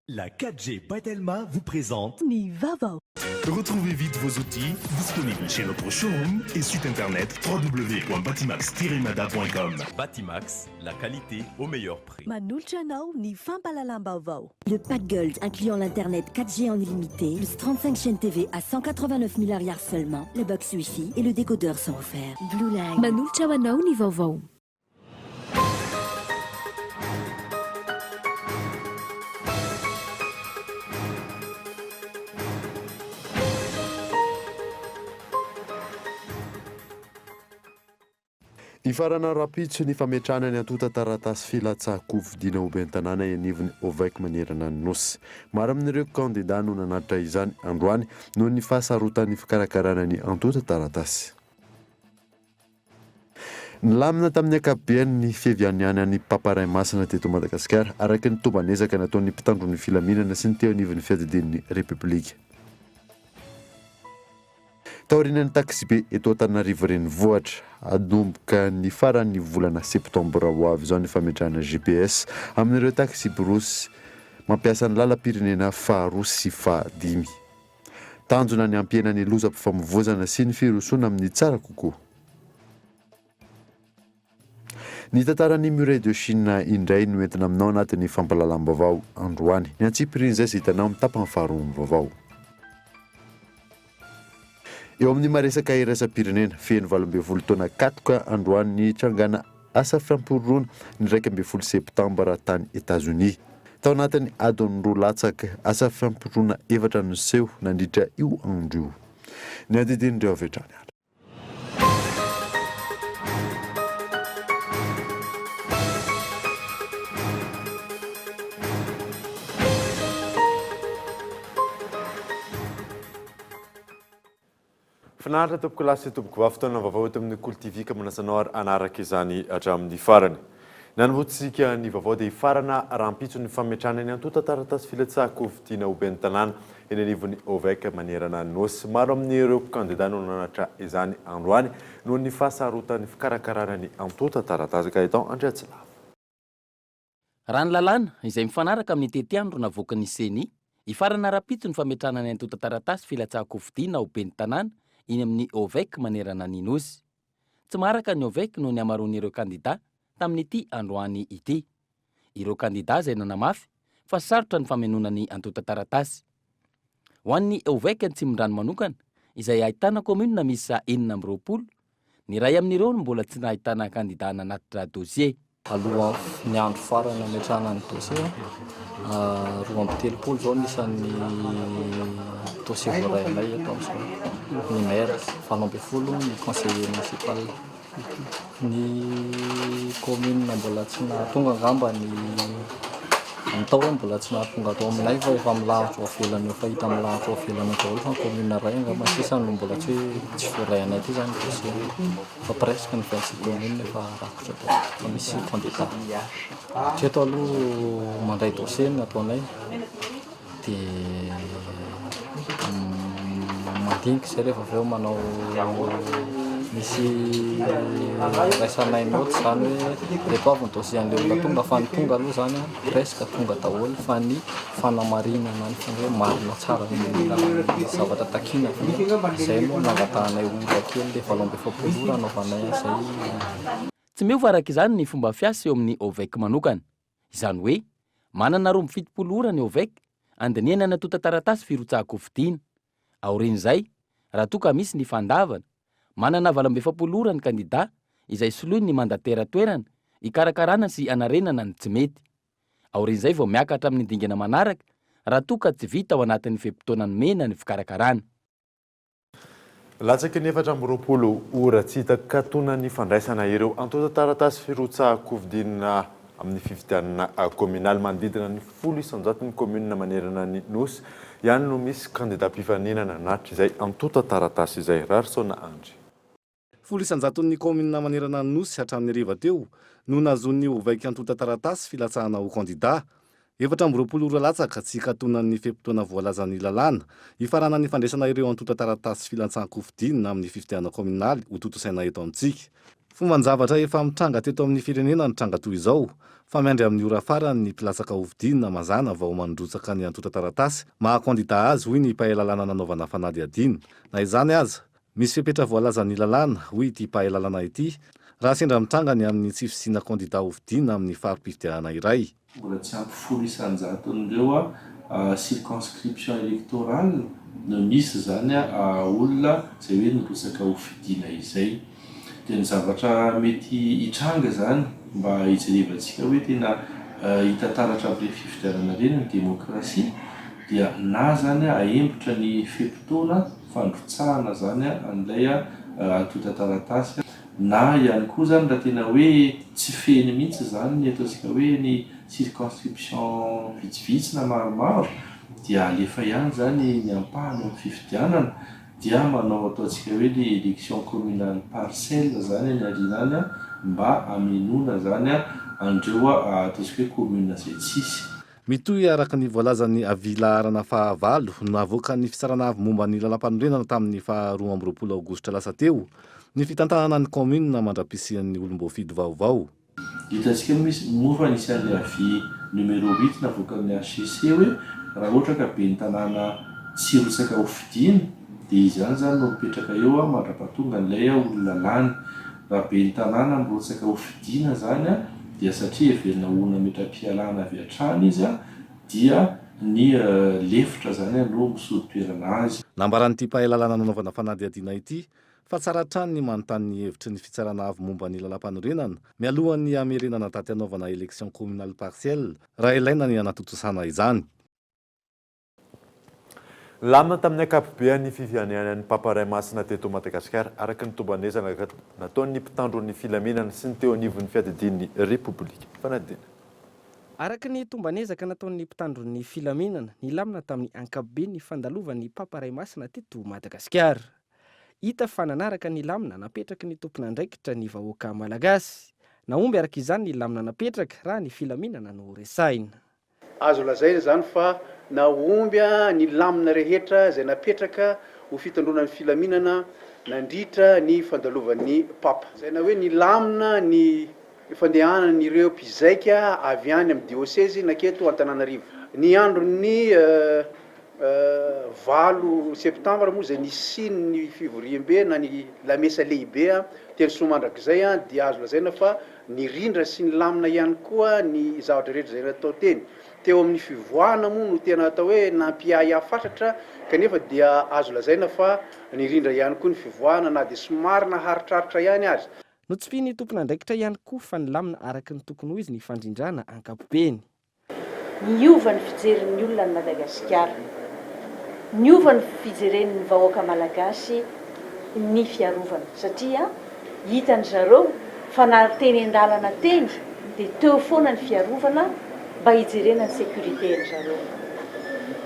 La 4G Batelma vous présente Ni Vava. Retrouvez vite vos outils disponibles chez notre showroom et site internet www.batimax-mada.com. Batimax, la qualité au meilleur prix. Manulchanao ni Fampalalambavao. Le pack Gold incluant l'internet 4G en illimité, plus 35 chaînes TV à 189 milliards seulement, le box Wi-Fi et le décodeur sont offerts. Blue Line. Manulchawanao ni vaovao. Ifarana rapitso ny fametrahana ny antota taratasy filatsahako vidina ho bentanàna ianivony OVEC manerana ny nosy. Maro amin'ireo kandida no nanatra izany androany noho ny fahasarotan'ny fikarakarana ny antota taratasy. Nilamina tamin'ny ankapobeny ny fihaviany any Paparay Masina teto Madagasikara araka ny tombanezaka nataon'ny mpitandron'ny filaminana sy ny teo anivon'ny fiadidian'ny Repoblika. Taorian'ny taxi be eto Antananarivo renivohitra adomboka ny faran'ny volana septambra ho avy izao ny fametrahana GPS amin'ireo taxi borosy mampiasa ny lalam-pirenena faharoa sy fahadimy. Tanjona ny ampiena ny lozam-pifamoivoizana sy ny firosoana amin'ny tsara kokoa. Ny tantaran'ny Muraille de Chine indray no entina aminao anatin'ny fampalalam-baovao androany. Ny antsipirin'izay izay hitanao amin'ny tapany faharoa ny vaovao. Eo amin'ny maresaka iraisam-pirenena feno 20 taona katoka androany trangana asa fiamporoana ny 12 septambra tany Etazonia. Tao anatin'ny adiny 2 latsaka asa fiamporoana efatra no seho nandritra io andro io. Ny andidin'ireo avetrany ala. Finaritra tompoko lasy tompoko vafotoana vaovao eto amin'ny Kultivika manasanao ary anaraka izany hatramin'ny farany. Nanombotsika ny vaovao dia farana rampitso ny fametrahana ny antota taratasy filatsahako vidina ho ben'ny tanàna eny anivon'ny OVEC manerana ny nosy. Maro amin'ireo kandida no nanatra izany androany noho ny fahasarotan'ny fikarakarana ny antota taratasy ka eto Andriatsilava. Raha ny lalàna izay mifanaraka amin'ny tety andro navoaka ny seni, ifarana rampitso ny fametrahana ny antota taratasy filatsahako vidina ho ben'ny tanàna iny amin'ny OVEC manerana ny nosy. Tsy maraka ny OVEC noho ny amaroan'ireo kandida tamin'ity androany ity. Ireo kandida izay nanamafy fa sarotra ny famenona ny antota taratasy. Ho an'ny OVEC Antsimondrano manokana izay ahitana komunina misy 420, ny ray amin'ireo no mbola tsy nahitana kandida nanatitra dossier. Aloha ny andro farany ametrahana ny dossier, 2 zao nisan'ny dossier voarainay eto amin'izao. Ny maire 20 ny conseiller municipal, ny commune mbola tsy nahatonga angamba ny tao hoe mbola tsy nahatonga atao aminay fa efa milahatra avelany efa hita milahatra avelany daholo fa ny commune ray angamba sisa no mbola tsy voarainay ty zany dossier fa presque ny 26 commune efa rakotra tao fa misy candidat. Treto aloha mandray dossier ny ataonay dia mandinika zay rehefa avy eo manao misy raisanay noty zany hoe reto avy ny dossier an'ilay olona tonga fa ny tonga aloha zany presque tonga daholo fa ny fanamarinana ny hoe marina tsara ny zavatra takina izay no nangatahanay ora kely le 27 ora anaovanay zay. Tsy miova araka izany ny fomba fiasa eo amin'ny OVEC manokana. Izany hoe manana 27 ora ny OVEC andiniana ny antota taratasy firotsahako vidina. Aorian'izay, raha toa ka misy ny fandavana, manana 27 ora ny kandida izay soloiny ny mandatera toerana, ikarakarana sy anarenana ny tsy mety. Aorian'izay vao miakatra amin'ny dingana manaraka raha toa ka tsy vita ao anatin'ny fepitaonany mena ny fikarakarana. Latsaky ny 420 ora tsy hita katonany fandraisana ireo antota taratasy firotsahako vidina amin'ny fifidianana communal manodidina ny 100 ny commune manerana ny nosy ihany no misy candidat mpifaninana nanatra izay antota taratasy izay. Rarisona Andry. 100 ny commune manerana ny nosy hatramin'ny hariva teo no nazon'ny OVEC antota taratasy filatsahana ho candidat. 420 ora latsaka tsy katonan'ny fepitoana voalazan'ny lalàna ifarana ny fandraisana ireo antota taratasy filatsahako vidina amin'ny fifidianana communal ho totosaina eto amintsika. Fomban-javatra efa mitranga teto amin'ny firenena ny tranga toy izao. Fa miandry amin'ny ora farany ny mpilatsaka hovidinina mazana vao mandrotsaka ny antota taratasy mahakandida azy hoy ny mpahay lalàna nanaovana fanadihadiana. Na izany aza, misy fepetra voalaza ny lalàna hoy ity mpahay lalàna ity raha sendra mitrangany amin'ny tsy fisina kandida hovidinina amin'ny farim-pifidianana iray. Mbola tsy ampy 100,000 circonscription électorale no misy zany olona zay hoe nirotsaka hofidiana izay. Dia ny zavatra mety hitranga zany mba hijerevantsika hoe tena hitantaratra amin'ireny fifidianana ireny ny demokrasia dia na zany ahembotra ny fe-potoana fandrotsahana zany an'ilay antota taratasy, na ihany koa zany raha tena hoe tsy feny mihitsy zany ny ataontsika hoe ny circonscription vitsivitsy na maromaro dia alefa ihany zany ny ampahany amin'ny fifidianana dia manao ataontsika hoe ny élection communale parcelle zany ny arinany mba hamelona zany andreo ataontsika hoe commune zay tsisy. Mitohy araka ny voalazan'ny avilaharana fahavalo navoaka ny fisarana avy momba ny lalam-panorenana tamin'ny faha 12 aogositra lasa teo ny fitantanana ny commune mandrapisian'ny olom-boafidy vaovao. Hitantsika misy mofa nisy an'ilay avis numéro 8 navoaka amin'ny HCC hoe raha ohatra ka be ny tanàna tsy rotsaka hofidiana dia izy ihany zany no mipetraka eo mandrapahatonga an'ilay olona lany. Raha be ny tanàna mirotsaka hofidiana zany dia satria heverina olona metra-pialana avy hatrany izy dia ny lefitra zany no misolo-toerana azy. Nambaran'ity mpahay lalàna nanaovana fanadihadiana ity fa tsara hatrany ny manontany ny hevitry ny fitsarana avy momba ny lalam-panorenana mialohan'ny hamerenana daty hanaovana élection communale partielle raha ilaina ny hanatotosana izany. Lamina tamin'ny ankapobeny fifianianan'ny Paparay Masina teto Madagasikara araka ny tombanezana nataon'ny mpitandron'ny filaminana sy ny teo anivon'ny fiadidian'ny Repoblika. Fanadina. Araka ny tombanezaka nataon'ny mpitandron'ny filaminana ny lamina tamin'ny ankapobeny fandalovan'ny Paparay Masina teto Madagasikara. Hita fa nanaraka ny lamina napetraka ny tompon'andraikitra ny vahoaka malagasy. Naomby araka izany ny lamina napetraka raha ny filaminana no resaina. Azo lazaina zany fa naomby ny lamina rehetra izay napetraka ho fitandronan'ny filaminana nandritra ny fandalovan'ny papa. Zay na hoe ny lamina ny fandehanan'ireo mpizaika avy any amin'ny diocèse naketo Antananarivo. Ny andron'ny 9 septembre moa zay nisiny ny fivoriam-be na ny lamesa lehibe teny Somandrakizay dia azo lazaina fa ny rindra sy ny lamina ihany koa ny zavatra rehetra zay natao teny. Teo amin'ny fivoahana moa no tena atao hoe nampiahy fatratra kanefa dia azo lazaina fa ny rindra ihany koa ny fivoahana na dia somary naharitraritra ihany azy. Notsipiany tompon'andraikitra ihany koa fa ny lamina araka ny tokony ho izy ny fandrindrana ankapobeny. Niova ny fijerin'ny olona ny Madagasikara. Niova ny fijeren'ny vahoaka malagasy ny fiarovana satria hitany zareo fa na teny an-dalana teny dia teo foana ny fiarovana mba hijerena ny sécurité zareo.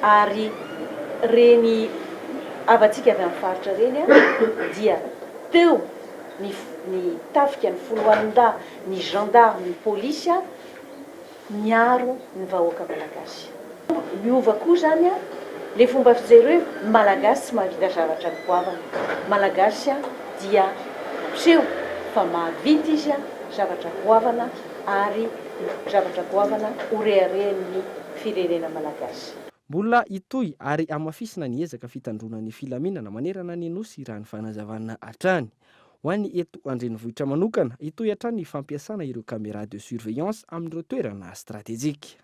Ary reny avatsika avy amin'ny faritra reny dia teo ny tafika ny foloalinda ny gendarme ny polisy miaro ny vahoaka malagasy. Miova koa zany le fomba fijery hoe malagasy mahavita zavatra goavana. Malagasy dia seho fa mahavita izy zavatra goavana ary zavatra goavana oreharehan'ny firenena malagasy. Mbola itoy ary amafisina ny ezaka fitandronan'ny filaminana manerana ny nosy raha ny fanazavana hatrany. Ho an'ny eto andrenivohitra manokana itoy hatrany ny fampiasana ireo caméra de surveillance amin'ireo toerana stratégique.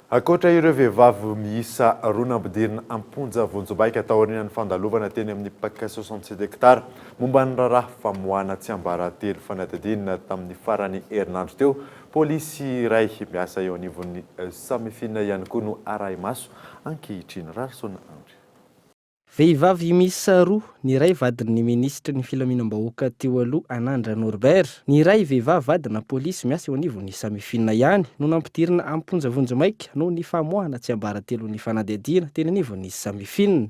Akoatra ireo vehivavy miisa roa nampidirina amponja vonjobaika tao aorian'ny fandalovana teny amin'ny paka 67 hectara momba ny raharaha famoahana tsy ambaratelo fanadihadiana tamin'ny farany herinandro teo. Polisy iray miasa eo anivon'ny samifina ihany koa no arahy maso ankehitriny. Rarsona Andry. Vehivavy miisa roa, ny iray vadin'ny ministra ny filaminam-bahoaka teo aloha Anandra Norbert, ny iray vehivavy vadina polisy miasa eo anivon'ny samifina ihany no nampidirina amponja vonjomaika no ny famoahana tsy ambaratelo ny fanadihadiana teny anivon'ny samifina.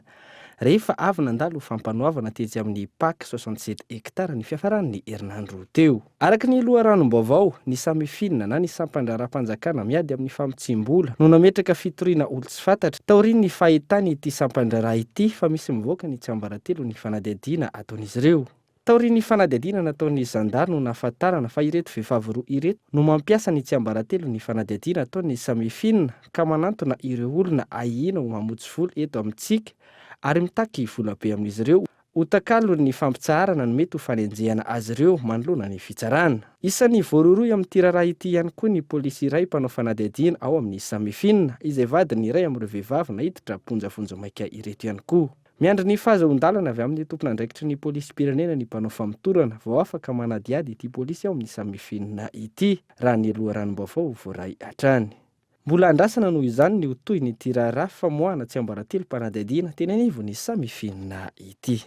Rehefa avy nandalo fampanoavana tetsy amin'ny PAC 67 hectara ny fiafaran'ny herinandro teo. Araka ny loharanom-baovao, ny samifina na ny sampandraram-panjakana miady amin'ny famotsimbola no nametraka fitoriana olo tsy fantatra taorian'ny ny fahitany ity sampandraraha ity fa misy mivoaka ny tsy ambaratelo ny fanadihadiana ataon'izy ireo. taorian'ny fanadihadiana nataon'ny zandary no nahafantarana fa ireto vehivavy roa ireto no mampiasa ny tsiambaratelo ny fanadihadiana ataony samifinina ka manantona ireo olona ahina ho mamotsy volo eto amintsika ary mitaky vola be amin'izy ireo hotakalo ny fampitsaharana no mety ho fanenjehana azy ireo manoloana ny fitsarana. Isan'ny voaroroy amin'ity raharaha ity ihany koa ny polisy iray mpanao fanadihadiana ao amin'ny samifinina izay vadiny iray amin'ireo vehivavy nahiditra mponjavonjo maika ireto ihany koa. Miandry ny fahazahon-dalana avy amin'ny tompon'andraikitry ny polisy pirenena ny mpanao famitorana vao afaka manadiady ity polisy ao amin'ny samifinina ity raha ny loharanom-baovao voaray hatrany. Mbola andrasana noho izany ny hotoy ny tiraharaha famoahana tsiambaratelo mpanadihadiana teny anivon'ny samifinina ity.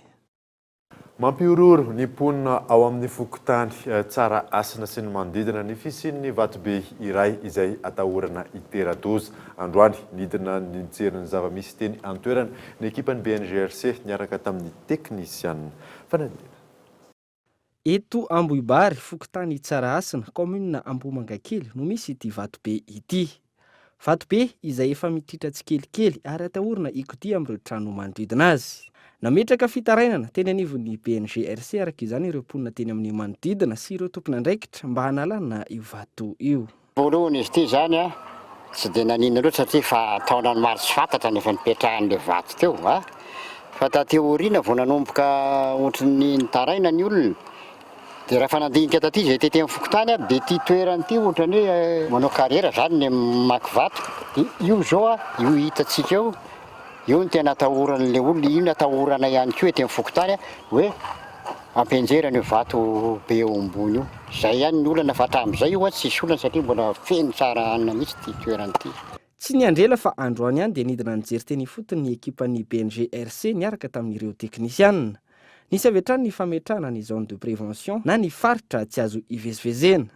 Mampiororo ny mponina ao amin'ny fokotany tsara asina sy ny manodidina ny fisian'ny vatobe iray izay atahorana itera-doza. Androany nidina ny jeriny zava-misy teny antoerana ny ekipan'ny BNGRC niaraka tamin'ny teknisianina fanadihadiana. Eto Ambohibary, fokotany tsara asina, commune Ambohimangakely no misy ity vatobe ity. Vatobe izay efa mitritra tsikelikely ary atahorana ikoty amin'ireo trano manodidina azy. Nametraka fitarainana teny anivon'ny BNGRC araka izany ireo mponina teny amin'ny manodidina sy ireo tompon'andraikitra mba hanalana io vato io. Voalohany izy ity zany a tsy dia nanina loatra satria fa taona ny maro tsy fantatra nefa nipetrahan'ilay vato teo a. Fa tateo aoriana vao nanomboka ohatran'ny nitaraina ny olona. Dia raha fanandinika taty izay tety amin'ny fokotany a dia ity toerany ity ohatran'ny hoe manao kariera zany ny mamaky vato. Io zao a io hitantsika eo. Io ny tena atahoran'ilay olona, io ny atahorana ihany koa ety amin'ny fokotany hoe ampenjerana io vato be eo ambony io. Zay ihany ny olana fa hatramin'izay io tsisy olana satria mbola feno tsara anina mihitsy ity toerana ity. Tsy ny andrela fa androany ihany dia nidina nijery teny fotony ny ekipan'ny BNGRC niaraka tamin'ireo teknisianina. Nisy avy hatrany ny fametrahana ny zone de prévention na ny faritra tsy azo ivezivezena.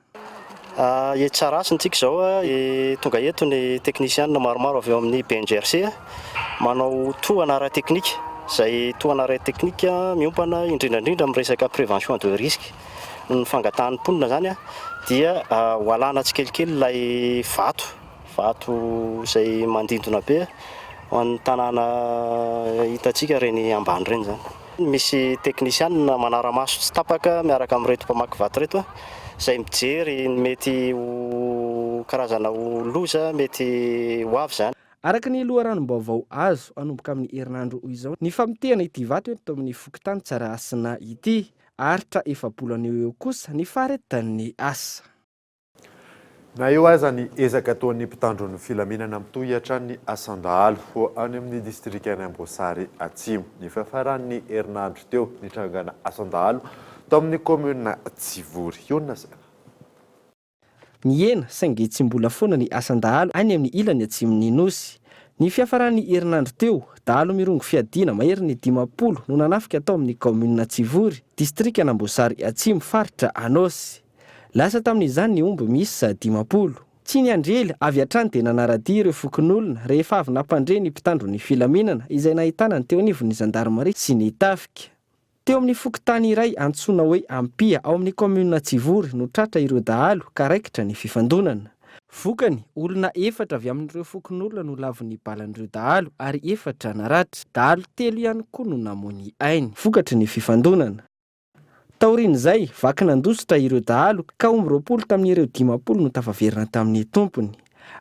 Tsara asintsika zao tonga eto ny teknisianina maromaro avy eo amin'ny BNGRC manao tohana ara teknika. Izay tohana ara teknika miompana indrindrandrindra amin'ny resaka prévention de risque. Ny fangatahany mponina zany dia ho alana tsikelikely ilay vato izay mandindona be ho an'ny tanàna hitantsika reny ambany reny zany. Misy teknisianina manara-maso tsy tapaka miaraka amin'reto mpamaky vato reto izay mijery mety ho karazana ho loza mety ho avy zany. Araka ny loharanom-baovao azo anomboka amin'ny herinandro izao ny famitehana ity vato eto amin'ny fokotany tsara asina ity aritra efa-bolana eo kosa ny faharetan'ny asa. Na eo aza ny ezaka ataon'ny mpitandron'ny filaminana mitohy hatrany Asandalo ho any amin'ny distrikany Amboasary Atsimo. Ny fahafaran'ny herinandro teo nitrangana Asandalo tao amin'ny commune Tsivory. Iona sana. Niena saingy tsy mbola foana ny Asandalo any amin'ny ilany atsimon'ny Nosy. Ny fiafaran'ny herinandro teo dalo mirongo fiadina maherin'ny 50 no nanafika tao amin'ny commune Tsivory, distrikany Amboasary Atsimo, faritra Anosy. Lasa tamin'izany ny omby misy 50. Tsy ny andrely avy hatrany dia nanaradia ireo fokon'olona rehefa avy nampandre ny mpitandron'ny filaminana izay nahitana ny teo anivon'ny zandarmaria sy ny tafika. Teo amin'ny fokotany iray antsoina hoe Ampia ao amin'ny commune Tsivory no tratra ireo dahalo ka raikitra ny fifandonana. Vokany olona 4 avy amin'ireo fokon'olona no lavon'ny balan'ireo dahalo ary 4 naratra. Dahalo 3 ihany koa no namony ainy. Vokatry ny fifandonana. Taorian'izay vaky nandositra ireo dahalo ka 20 tamin'ireo 50 no tafaverina tamin'ny tompony.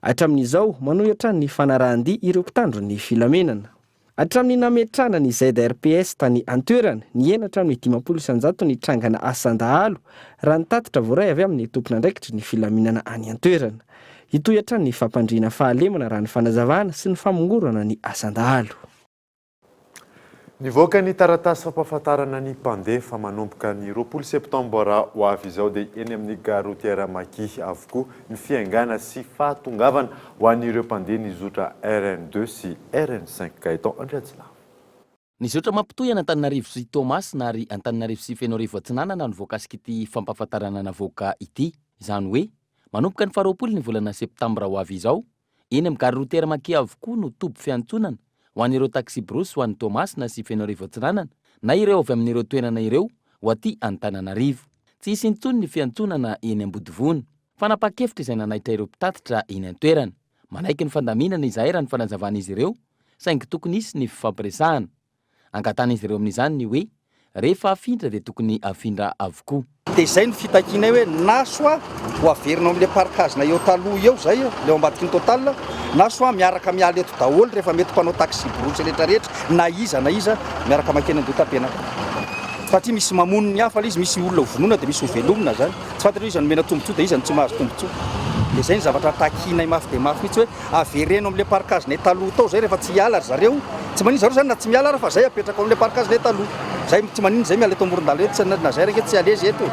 Hatramin'izao manohitra ny fanarahan-dia ireo mpitandron'ny filaminana. Hatramin'ny nametrahana ny ZRPS tany antoerana ny enatra amin'ny 50 isanjato ny trangana Asandalo raha nitatitra voaray avy amin'ny tompon'andraikitry ny filaminana any antoerana. Itoy hatrany ny fampandriana fahalemana raha ny fanazavana sy ny famongorana ny Asandalo. Nivoaka ny taratasy fampahafantarana ny mpandeha manomboka ny 20 septambra ho avy izao dia eny amin'ny gare routière Maky avokoa ny fiaingana sy fahatongavana ho an'ireo mpandeha nizotra RN2 sy RN5 Gaëtan Andriatsina. Nizotra mampitohy an'Antananarivo sy Toamasina ary Antananarivo sy Fianarolo Atsinanana nivoaka ity fampahafantarana navoaka ity. Izany hoe manomboka ny 20 ny volana septambra ho avy izao eny amin'ny gare routière Maky avokoa no toby fiantsonana ho an'ireo taxi brosy ho an'ny Toamasina sy Fianarolo Atsinanana na ireo avy amin'ireo toerana ireo ho aty Antananarivo. Tsy hisy intsony ny fiantsonana eny Ambodivony fa napakefitra izay nanaitra ireo mpitatitra eny an-toerana. Manaiky ny fandaminana izahay raha ny fanazavana izy ireo saingy tokony hisy ny fifampiresahana. Angatan'izy ireo amin'izany ny hoe rehefa afindra dia tokony afindra avokoa. Dia izay no fitakianay hoe na soit ho averinao amin'ilay parkazina eo taloha eo zay leo ambadiky ny total na soit miaraka miala eto daholo rehefa mety mpanao taxi brosy rehetrarehetra na iza miaraka makeny an-dotam-pianaka satria misy mamono ny hafa izy misy olona ho vonona dia misy ho velomina zany tsy fantatro izy nomena tombontsoa dia izy tsy mahazo tombontsoa dia izay ny zavatra takianay mafy dia mafy mihitsy hoe averenao amin'ilay parkazina taloha tao zay rehefa tsy hiala zareo tsy manino zareo zany na tsy miala ara fa zay apetraka amin'ilay parkazina taloha zay tsy manino zay miala eto amoron-dala eto na zay raika tsy alezy eto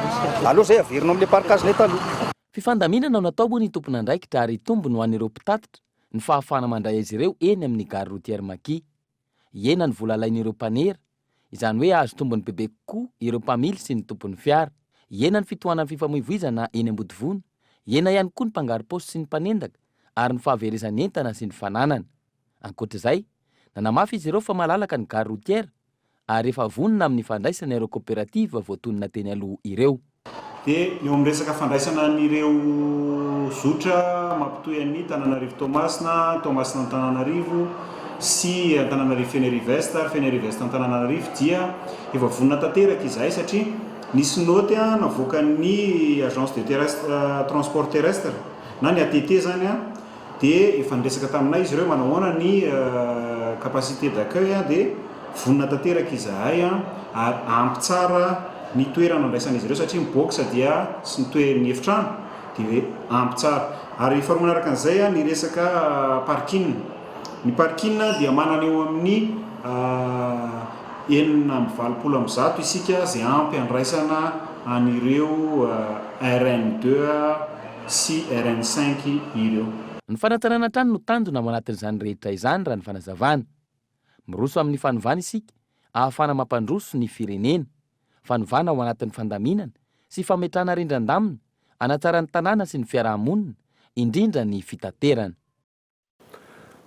aloha zay averinao amin'ilay parkazina taloha. Fifandaminana no natao moa ny tompon'andraikitra ary tombony ho an'ireo mpitatitra ny fahafahana mandray azy ireo eny amin'ny gare routière Maki. Ena ny vola alain'ireo mpanera izany hoe azo tombony bebe kokoa ireo mpamily sy ny tompon'ny fiara. Ena ny fitohanan'ny fifamoivoizana eny Ambodivoana. Ena ihany koa ny mpangary paosy sy ny mpanendaka ary ny fahaverezan'ny entana sy ny fananana. Ankoatr'izay, nanamafy izy ireo fa malalaka ny gare routière ary efa vonona amin'ny fandraisana ireo coopérative voatonona teny aloha ireo. Dia eo amin'ny resaka fandraisana n'ireo zotra mampitohy an'ny Antananarivo Toamasina Antananarivo sy Antananarivo Fenerive-Est Antananarivo dia efa vonona tanteraka izahay satria nisy noty navoakan'ny agence de transport terrestre na ny ATT zany dia efa niresaka taminay izy ireo manahoana ny capacité d'accueil dia vonona tanteraka izahay ary ampy tsara ny toerana andraisan'izy ireo satria miboaka dia sy ny toeran'ny efitrano dia ampy tsara ary faharoa manaraka an'izay ny resaka parking. Ny parking dia manana eo amin'ny 920 isika izay ampy andraisana an'ireo RN2 sy RN5 ireo. Ny fanantanana trano no tandona manatin'izany rehetra izany raha ny fanazavana. Miroso amin'ny fanovana isika ahafana mampandroso ny firenena, fanovana ao anatin'ny fandaminana sy fametrahana rindran-damina anatsara ny tanàna sy ny fiarahamonina indrindra ny fitaterana.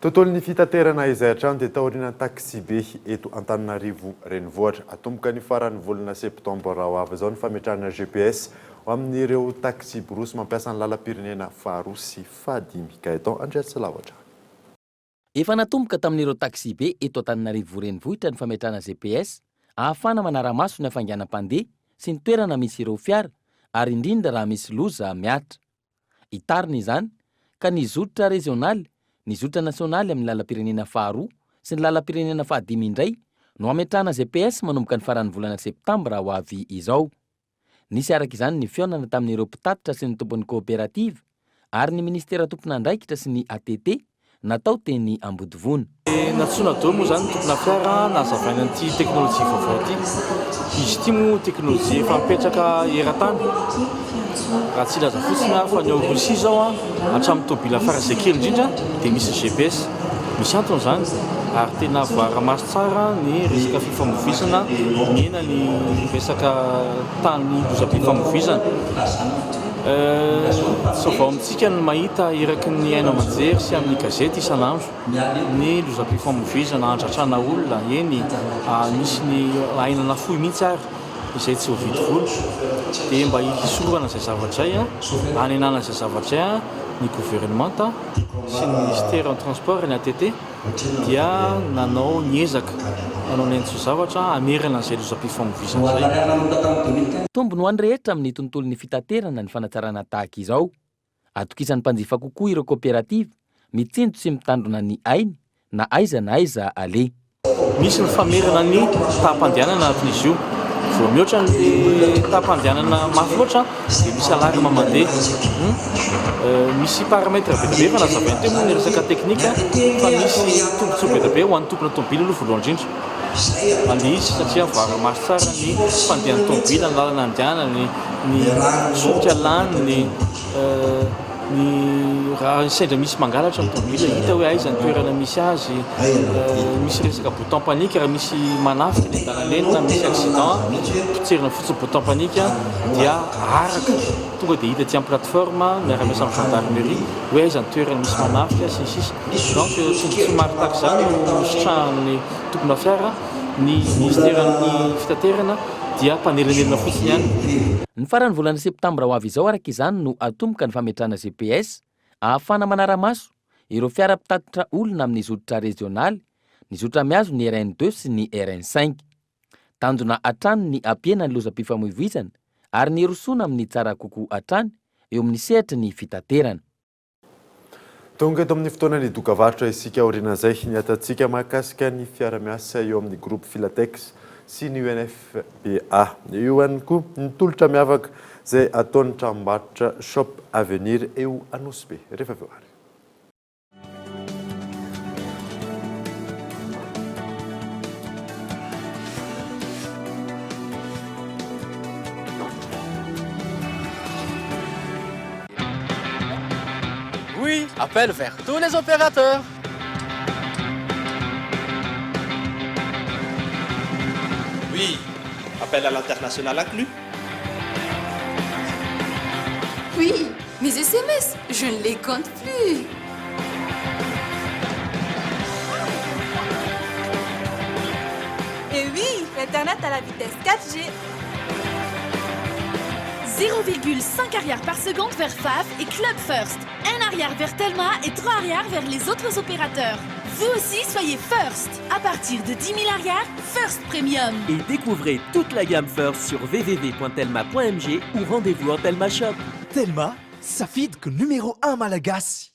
Tontolon'ny fitaterana izay hatrany dia taoriana taxi be eto Antananarivo renivohitra. Atomboka ny faran'ny volana septambra ho avy izao ny fametrahana GPS ho amin'ireo taxi brosy mampiasa ny lalam-pirenena faharoa sy fahadimy. Gaetan Andriatsilavatra. Efa natomboka tamin'ireo taxi be eto Antananarivo renivohitra ny fametrahana GPS ahafana manara-maso ny hafainganam-pandeha sy ny toerana misy ireo fiara ary indrindra raha misy loza miatra. Itarina izany ka ny zotra regionaly, ny zotra nasionaly amin'ny lalam-pirenena faharoa sy ny lalam-pirenena fahadimy indray no ametrahana GPS manomboka ny faran'ny volana septambra ho avy izao. Nisy araka izany ny fiaonana tamin'ireo mpitatitra sy ny tompon'ny coopérative ary ny ministera tompon'andraikitra sy ny ATT natao teny Ambodivoana. Natsoina daholo moa zany tompona fiara nazavaina an'ity teknôlôjia vaovao ity. Izy ity moa teknôlôjia efa mipetraka eran-tany. Raha tsy ilaza fotsiny fa ny ao Rosia zao hatramin'ny tômôbila fiara izay kely indrindra dia misy GPS. Misy antony zany ary tena voara-maso tsara ny resaka fifamoivoizana mena ny resaka tany lozam-pifamoivoizana. Vaovao amintsika ny mahita eraky ny haino aman-jery sy amin'ny gazety isan'andro ny lozam-pifamoivoizana andratrana olona eny misy ny ainana fohy mihitsy ary izay tsy ho vidy vola dia mba hisorana izay zavatra izay hanenana izay zavatra izay ny gouvernementa sy ny ministère en transport ny ATT dia nanao niezaka nanao ny entso zavatra amerina izay lozam-pifamoivoizana izay. Tombony ho an'ny rehetra amin'ny tontolon'ny fitaterana ny fanatsarana tahaka izao. Atokisan'ny mpanjifa kokoa ireo coopérative mitsinjo sy mitandrona ny ainy na aiza ale. Misy ny famerana ny taham-pandehanana anatin'izy io. Vao mihoatra ny taham-pandehanana mafy loatra dia misy alarme mandeha. Misy paramètre be dia be fa nazavaina teo moa ny resaka teknika fa misy tombotsoa be dia be ho an'ny tompona tômôbila aloha voalohany indrindra. Andeha izy satria voara-maso tsara ny fandehan'ny tômôbila, ny lalana andehanany, ny solika lany, ny raha sendra misy mangalatra amin'ny tômôbila hita hoe aiza ny toerana misy azy. Misy resaka bouton panique raha misy manafika ny an-dalan'eny na misy accident potserina fotsiny bouton panique dia araka tonga dia hita aty amin'ny plateforme miara-miasa amin'ny gendarmerie hoe aiza ny toerana misy manafika sy ny sisa. Donc tsy maro tahaka izany no sitrahan'ny tompona fiara ny ministeran'ny fitaterana dia mpanelana fotsiny ihany. Ny faran'ny volana septambra ho avy izao araka izany no atomboka ny fametrahana GPS ahafana manara-maso ireo fiara mpitatitra olona amin'ny zotra regionaly, ny zotra miazo ny RN2 sy ny RN5. tanjona atrany ny ampiena ny lozam-pifamoivoizana ary ny rosoana amin'ny tsara kokoa atrany eo amin'ny sehatra ny fitaterana. Tonga eto amin'ny fotoana ny dokavarotra isika aoriana izay ny atantsika mahakasika ny fiara-miasa eo amin'ny groupe Filatex sy ny UNFPA. Io ihany koa ny tolotra miavaka izay ataon'ny tranombarotra Shop Avenir eo Anosy Be. Rehefa avy eo ary. Oui, appel vers tous les opérateurs. Oui, appel à l'international inclus. Oui, mes SMS, je ne les compte plus. Et oui, Internet à la vitesse 4G. 0,5 arrière par seconde vers FAF et Club First. 1 arrière vers Telma et 3 arrière vers les autres opérateurs. Vous aussi, soyez First. À partir de 10 000 arrières, First Premium. Et découvrez toute la gamme First sur www.telma.mg ou rendez-vous en Telma Shop. Telma, sa que numéro 1 Malagasy.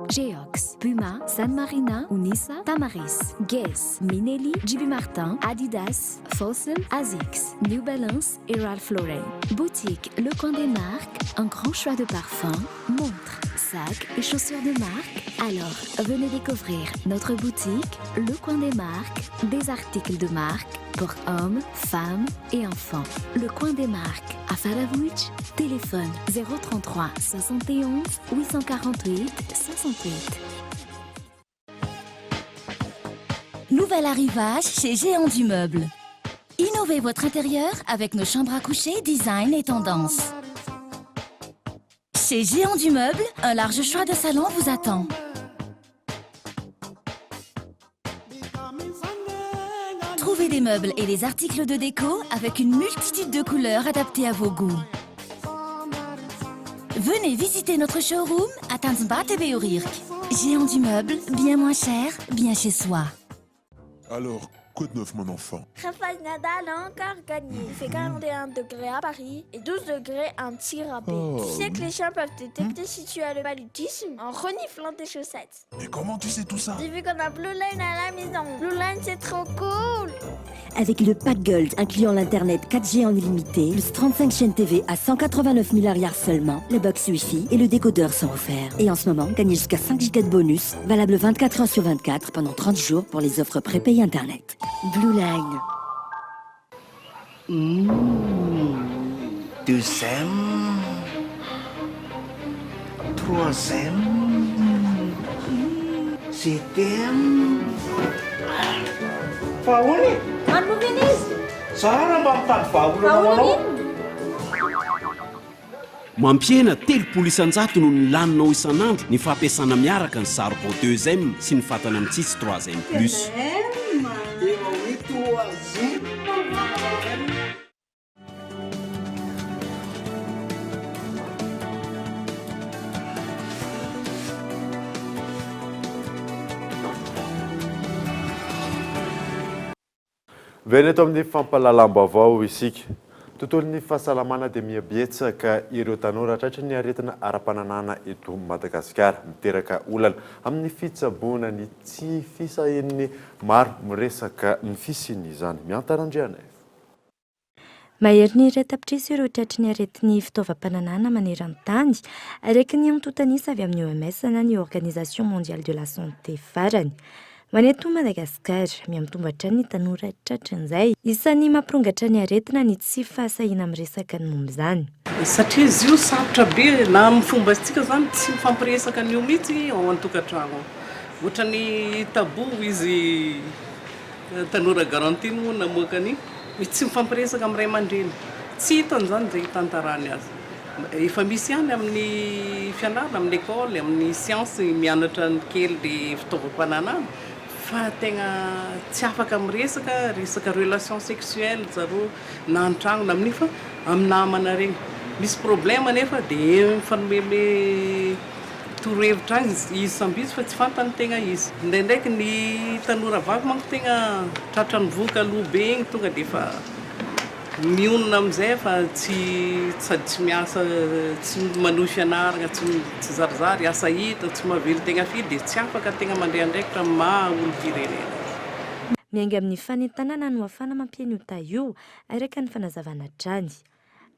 Geox, Puma, San Marina, Unisa, Tamaris, Guess, Minelli, JB Martin, Adidas, Fossil, Asics, New Balance et Ralph Lauren. Boutique Le Coin des Marques, un grand choix de parfums, montres, sacs et chaussures de marque. Alors, venez découvrir notre boutique Le Coin des Marques, des articles de marque pour hommes, femmes et enfants. Le Coin des Marques, à Faravouch, téléphone 033 71 848 68. Nouvel arrivage chez Géant du Meuble. Innovez votre intérieur avec nos chambres à coucher, design et tendance. Chez Géant du Meuble, un large choix de salons vous attend. Trouvez des meubles et des articles de déco avec une multitude de couleurs adaptées à vos goûts. Venez visiter notre showroom à Tanzbat et Beorirk. Géant du Meuble, bien moins cher, bien chez soi. Alors, quoi de neuf, mon enfant? Rafael Nadal a encore gagné. Il fait 41 degrés à Paris et 12 degrés en Tir-à-Baie. Tu sais que les chiens peuvent détecter si tu as le paludisme en reniflant tes chaussettes. Mais comment tu sais tout ça? J'ai vu qu'on a Blue Line à la maison. Blue Line, c'est trop cool. Avec le pack Gold incluant l'internet 4G en illimité, le 35 chaînes TV à 189 000 arrières seulement, le box Wi-Fi et le décodeur sont offerts. Et en ce moment, gagnez jusqu'à 5 Go de bonus, valable 24 heures sur 24 pendant 30 jours pour les offres prépayées internet. Blue Line. Deuxième. Troisième. Septième. Faony. Manomeny izy. Tsara mba mitady vahaolana anao. Mampiena 3 isan-jato no ny laninao isan'andro ny fampiasana miaraka ny Zarbo 2M sy ny fatana mitsitsy 3M plus. Veneto amin'ny fampalalam-baovao isika. Tontolon'ny fahasalamana dia mihabetsaka ireo tanora tratra ny aretina ara-pananana eto Madagasikara, miteraka olana amin'ny fitsaboana ny tsy fisahin'ny maro miresaka ny fisiany izany. Miantarandriana. Mahery ny retam-pitrisa ireo tratry ny aretin'ny fitaovam-pananana maneran-tany, araiky ny antotanisa avy amin'ny OMS na ny Organisation Mondiale de la Santé farany. Maneto Madagasikara, miamitombatra ny tanora tratran'izay, isan'ny mampirongatra ny aretina ny tsy fahasahiana miresaka ny momba izany. Satria izy io sarotra be na amin'ny fomba antsika zany tsy mifampiresaka an'io mihitsy ao an-tokantrano. Ohatra ny tabo izy tanora garantie moa namoakany tsy mifampiresaka amin'ny ray aman-dreny. Tsy hitany zany izay hitantarany azy. Efa misy ihany amin'ny fianarana, amin'ny école, amin'ny science mianatra ny kely le fitaovam-pananana. Fa tegna tsy afaka miresaka, resaka relation sexuelle zareo na an-trano na amin'ny fa amin'ny namana regny. Misy problème nefa dia mifanomeme torohevitra any izy sambizy fa tsy fantany tegna izy ndraindraiky ny tanora vavy manko tegna tratra ny voka aloha be igny tonga dia fa mionona amin'izay fa tsy sady tsy miasa tsy manohy fianarana tsy zarizary asa hita tsy mavely tegna fidy dia tsy afaka tegna mandrehandraikitra maha olo-pirenena. Miainga amin'ny fanentanana no afana mampiaino io araka ny fanazavana trany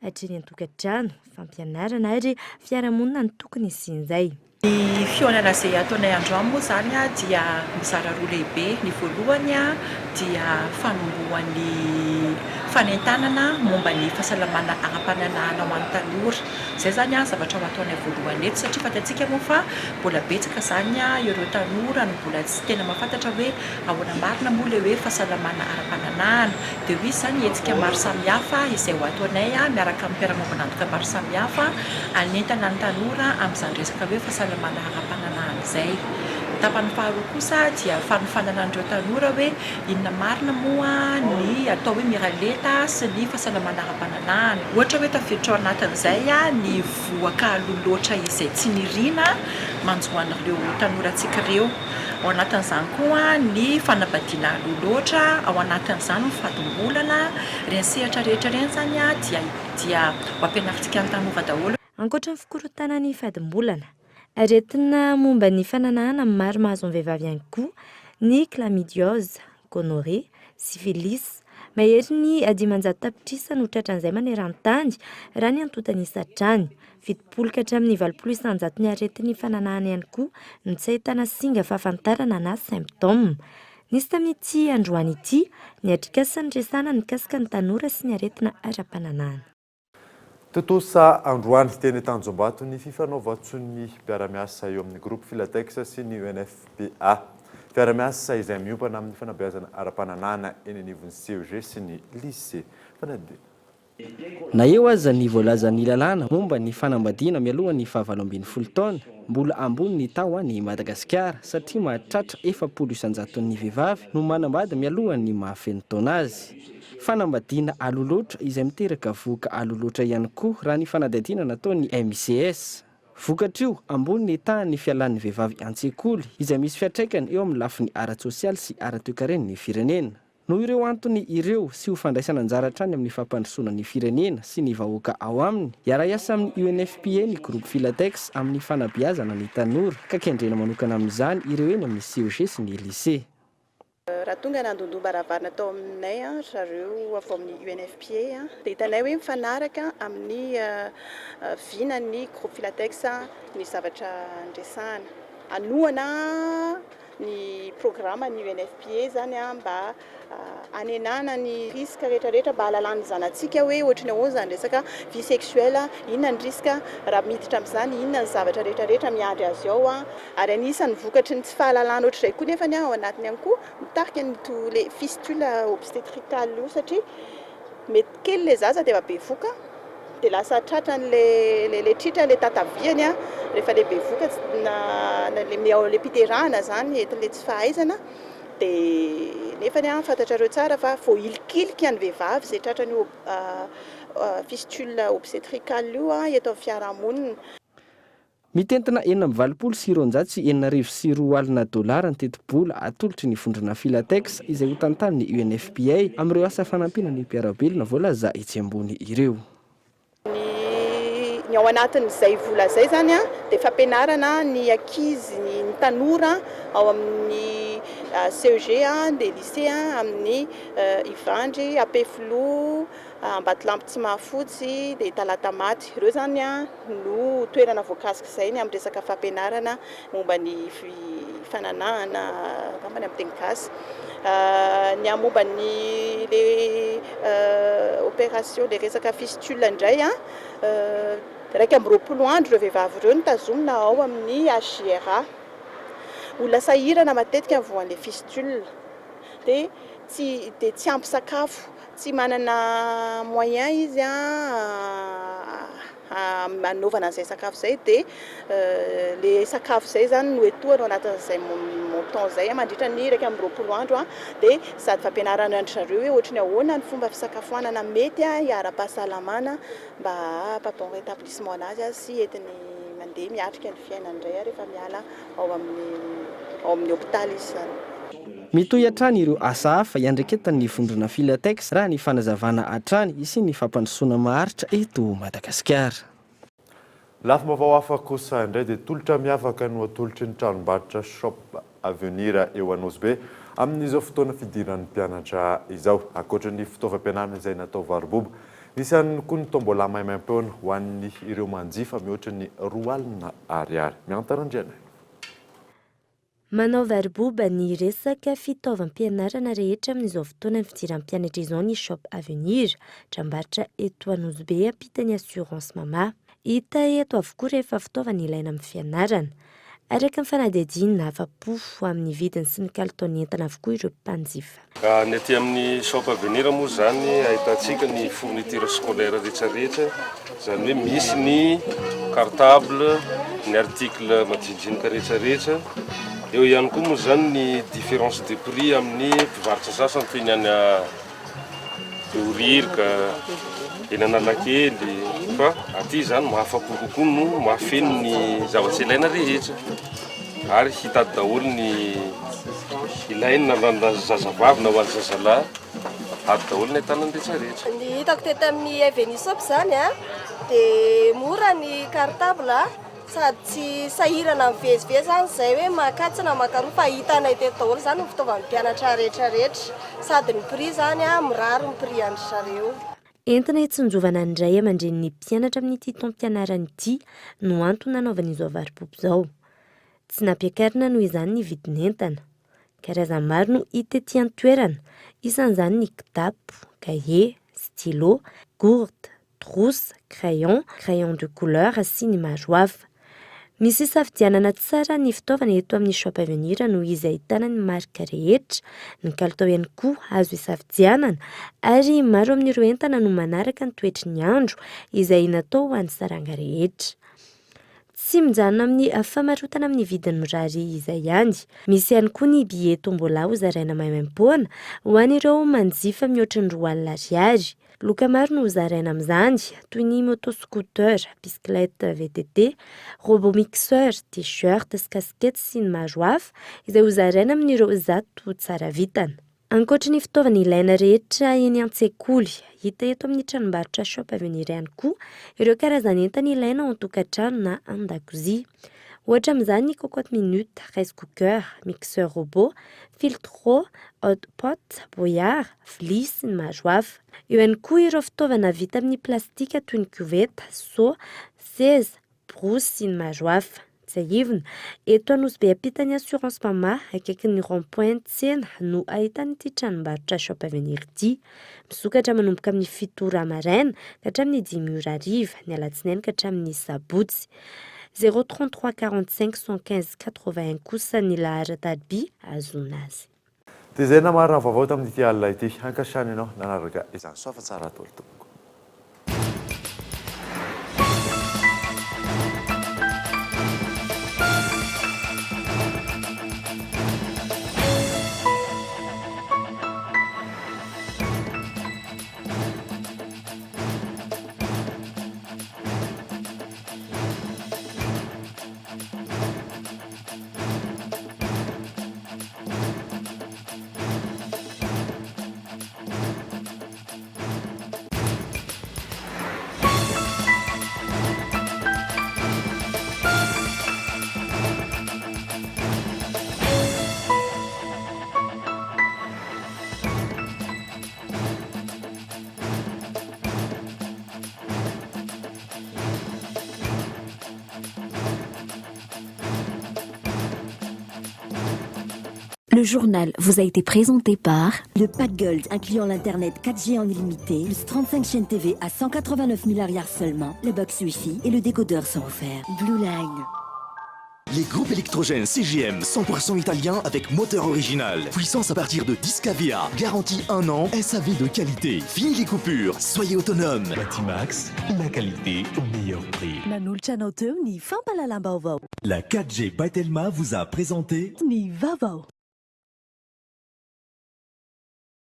hatreny an-tokantrano fampianarana ary fiarahamonina ny tokony isin'izay. Ny fihaonana izay ataonay androany moa zany dia mizara roa lehibe. Ny voalohany dia fanombohan'ny fanentanana momba ny fahasalamana ara-pananahana ho an'ny tanora. Izay zany zavatra ho ataonay voalohany eto satria fatantsika moa fa mbola betsaka zany ireo tanora no mbola tsy tena mahafantatra hoe ahoana marina moa le hoe fahasalamana ara-pananahana. Dia hoy zany hetsika maro samihafa izay ho ataonay miaraka amin'ny mpiara-mombonantoka maro samihafa anentana ny tanora amin'izany resaka hoe fahasalamana ara-pananahana izay. Tapany faharoa kosa dia fanofanana an'ireo tanora hoe inona marina moa ny atao hoe miraleta sy ny fahasalamana ara-pananahana. Ohatra hoe tafiditra ao anatin'izay ny voaka loloatra izay tsy niriana manjoan'ireo tanorantsika ireo. Ao anatin'izany koa ny fanambadiana loloatra, ao anatin'izany ny fahadim-bolana, ireny sehatra rehetra ireny zany dia ho ampianarintsika ny tanora daholo. Ankoatra ny fikorontana ny fahadim-bolana, aretina momba ny fananahana maro mahazo ny vehivavy ihany koa ny chlamydiose, gonorrhée, syphilis. Mahery ny 500 tapitrisa no tratran'izay maneran-tany raha ny antontanisa hatrany. 70 ka hatramin'ny 80% ny aretin'ny fananahana ihany koa no tsy ahitana singa fahafantarana na symptôme. Nisy tamin'ity androany ity ny atrikasany resana ny kasika ny tanora sy ny aretina ara-pananahana. Totosa androany teny Tanjombato ny fifanaovan-tsony mpiara-miasa eo amin'ny groupe Filatex sy ny UNFPA. Fiara-miasa izay miompana amin'ny fanabeazana ara-pananahana eny anivon'ny CEG sy ny lycée. Fanadina. Na eo aza ny voalaza ny lalàna momba ny fanambadiana mialoha ny 7 taona, mbola ambony ny tao ny Madagasikara satria mahatratra 700 ny vehivavy no manambady mialoha ny mahafeno taona azy. Fanambadiana aloloatra izay miteraka voka aloloatra ihany koa raha ny fanadihadiana nataony MCS. Vokatra io ambony ny tany fialan'ny vehivavy an-tsekoly izay misy fiatraikany eo amin'ny lafiny ara-tsosialy sy ara-toekaren'ny firenena. No ireo antony ireo sy ho fandraisana anjara hatrany amin'ny fampandrosoana ny firenena sy ny vahoaka ao aminy, iara-iasa amin'ny UNFPA ny groupe Filatex amin'ny fanabeazana ny tanora ka kendrena manokana amin'izany ireo eny amin'ny CEG sy ny lycée. Raha tonga nandondom-baravarana tao aminay zareo avy amin'ny UNFPA dia hitanay hoe mifanaraka amin'ny vinan'ny groupe Filatex ny zavatra andresana. Anohana ny programma ny UNFPA zany mba anenana ny risque rehetrarehetra mba hahalalany zanatsika hoe ohatrany ahoana zany resaka vie sexuelle, inona ny risque raha miditra amin'izany, inona ny zavatra rehetrarehetra miandry azy ao ary anisan'ny vokatry ny tsy fahalalana ohatr'izay koa nefa ao anatiny ihany koa mitarika ny le fistule obstétricale io satria mety kely le zaza dia efa be voka dia lasa tratrany le tritra le tataviany rehefa le be voka le piterahana zany etin'le tsy fahaizana dia nefa fantatrareo tsara fa vao ilikiliky ny vehivavy izay tratrany fistule obstétricale io eto amin'ny fiarahamonina. Mitentina 720 sy 904 alina dolara ny teti-bola atolotry ny vondrona Filatex izay ho tantanin'ny UNFPA amin'ireo asa fanampina ny mpiarabelona voalaza etsy ambony ireo. Ny ao anatin'izay vola izay zany dia fampianarana ny ankizy ny tanora ao amin'ny CEG dia lycée amin'ny Ivandry, Ampefilo, Ambatolampy tsy mahafotsy dia Talatamaty. Ireo zany no toerana voakasika izay ny amin'ny resaka fampianarana momba ny fananahana angambany amin'ny teny gasy. Ny momba ny le opération le resaka fistule indray 20 andro ireo vehivavy ireo nitazomina ao amin'ny HGRA. Olona sahirana matetika voan'ilay fistule dia tsy ampy sakafo, tsy manana moyen izy manaovana an'izay sakafo izay dia le sakafo izay zany no etoana ao anatin'izay montant izay mandritra ny 20 andro dia sady fampianarana andry zareo hoe ohatrany ahoana ny fomba fisakafoanana mety hiara-pahasalamana mba hampabon rétablissement anazy sy entiny mandeha dia miatrika ny fiainany indray rehefa miala ao amin'ny hôpitaly izy zany. Mitohy hatrany ireo asa hafa iandreketan'ny vondrona Filatex raha ny fanazavana hatrany isy ny fampandrosoana maharitra eto Madagasikara. Lafim-baovao hafa kosa indray dia tolotra miavaka no atolotry ny tranombarotra Shop Avenir eo Anosibe amin'izao fotoana fidiran'ny mpianatra izao. Ankoatran'ny fitaovam-pianarana izay natao varoboba, misy ihany koa ny tombola maimam-poana ho an'ny ireo manjifa mihoatra ny 2 alina ariary. Miantarandriana. Manao varoboba ny resaka fitaovam-pianarana rehetra amin'izao fotoana ny fidiran'ny mpianatra izao ny Shop Avenir, tranombarotra eto Anosibe ampitany assurance mama. Hita eto avokoa rehefa fitaovana ilaina amin'ny fianarana. Araka ny fanadihadiana afa-po amin'ny vidiny sy ny kalitaony entana avokoa ireo mpanjifa. Ny aty amin'ny Shop Avenir moa zany ahitantsika ny fourniture scolaire rehetrarehetra, zany hoe misy ny cartable, ny article madinidinika rehetrarehetra. Eo ihany koa moa zany ny différence de prix amin'ny mpivarotra sasany toy ny any Beoririka, eny Analakely, fa aty zany mahafa-po kokoa no mahafeno ny zavatsy ilaina rehetra ary hitady daholo ny ilaina na zazavavy na ho an'ny zazalahy, hady daholo ny tanany rehetrarehetra. Ny hitako teto amin'ny Avenir Shop zany dia mora ny cartable sady tsy sahirana mivezivezy zany zay hoe makatsina makaroa fa hitanay teto daholo zany ny fitaovan'ny mpianatra rehetrarehetra sady ny prix zany mirary ny prix andry zareo. Entina hitsinjovana indray aman-dren'ny mpianatra amin'ity taom-pianarana ity no antony nanaovan'izao varoboba izao. Tsy nampiakarina noho izany ny vidin'entana. Karazany maro no hita ety an-toerana, isan'izany ny kitapo, cahier, stylo, gourde, trousse, crayon de couleur sy ny maro hafa. Misy safidianana tsara ny fitaovana eto amin'ny Shop Avenir noho izy ahitana ny marika rehetra, ny kalitao ihany koa azo hisafidianana ary maro amin'ireo entana no manaraka ny toetry ny andro izay natao ho an'ny saranga rehetra. Tsy mijanona amin'ny famarotana amin'ny vidiny mirary izay ihany. Misy ihany koa ny billet tombola ho zaraina maimam-poana ho an'ireo manjifa mihoatra ny 2 alina ariary. Loka maro no zaraina amin'izany toy ny motoscooter, bicyclette VTT, robot mixeur, t-shirt, casquette sy ny maro hafa izay ho zaraina amin'ireo zato tsara vitana. Ankoatra ny fitaovana ilaina rehetra eny an-tsekoly, hita eto amin'ny tranombarotra Shop Avenir ihany koa ireo karazan'entana ilaina ao an-tokantrano na an-dakozia. Ohatra amin'izany ny cocotte minute, rice cooker, mixeur robot, filtre, hot pot, bouillard, vilia sy ny maro hafa. Eo ihany koa ireo fitaovana vita amin'ny plastika toy ny cuvette, seau, seza, brosy sy ny maro hafa. Tsy ahivina, eto Anosibe ampitany assurance mama akaikin'ny rond-point tsena no ahitany ity tranombarotra Shop Avenir ity. Misokatra manomboka amin'ny 7 ora maraina ka hatramin'ny 5 ora hariva, ny alatsinainy ka hatramin'ny sabotsy. 033 45 115 81 kosa ny laharan-tariby azona azy. Dia izay namarina vaovao tamin'ity alina ity, hankasiany ianao nanaraka izany soa fa tsara atolo tompoko. Le journal vous a été présenté par le Pack Gold, incluant l'Internet 4G en illimité, plus 35 chaînes TV à 189 000 ariars seulement, le box Wi-Fi et le décodeur sont offerts. Blue Line. Les groupes électrogènes CGM 100% italien avec moteur original. Puissance à partir de 10 kVA. Garantie 1 an. SAV de qualité. Fini les coupures. Soyez autonome. Batimax, la qualité au meilleur prix. Nanulcha Noto ni Fampalalambaovo. La 4G by Telma vous a présenté Ni Vavo.